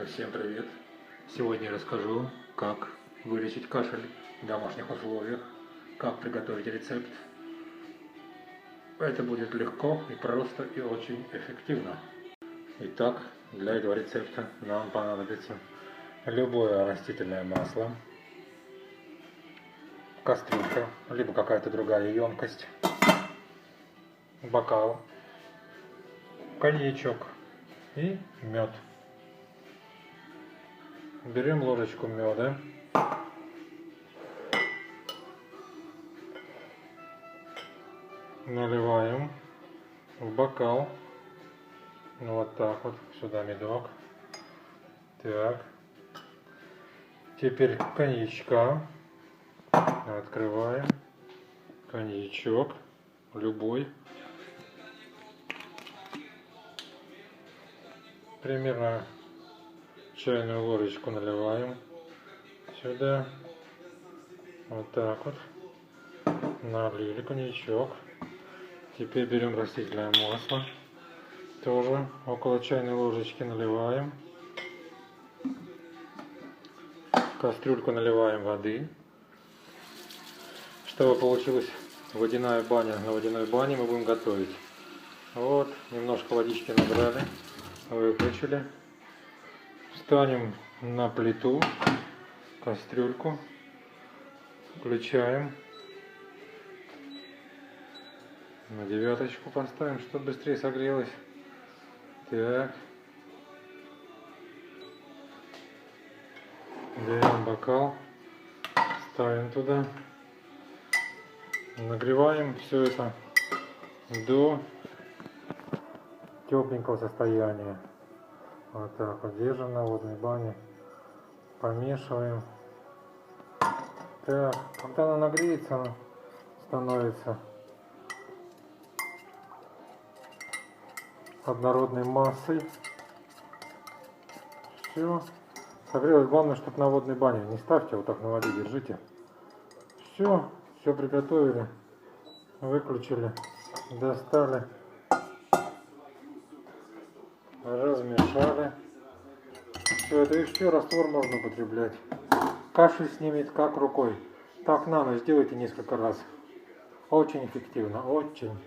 Всем привет! Сегодня я расскажу, как вылечить кашель в домашних условиях, как приготовить рецепт. Это будет легко и просто и очень эффективно. Итак, для этого рецепта нам понадобится любое растительное масло, кастрюлька, либо какая-то другая емкость, бокал, коньячок и мед. Берем ложечку меда, наливаем в бокал, вот так вот, сюда медок. Так, теперь коньячка, открываем, коньячок, любой, примерно чайную ложечку наливаем сюда, вот так вот, налили коньячок. Теперь берем растительное масло, тоже около чайной ложечки наливаем, в кастрюльку наливаем воды, чтобы получилась водяная баня. На водяной бане мы будем готовить. Вот, немножко водички набрали, выключили. Ставим на плиту кастрюльку, включаем, на 9 поставим, чтобы быстрее согрелось. Так, берем бокал, ставим туда, нагреваем все это до тепленького состояния. Вот так вот, держим на водной бане, помешиваем. Так, когда она нагреется, она становится однородной массой. Все, согрелось. Главное, чтобы на водной бане не ставьте, вот так на воде держите. Все приготовили, выключили, достали, размешали. Все это и все, раствор можно употреблять. Кашель снимет как рукой. Так на ночь делайте несколько раз. Очень эффективно, очень.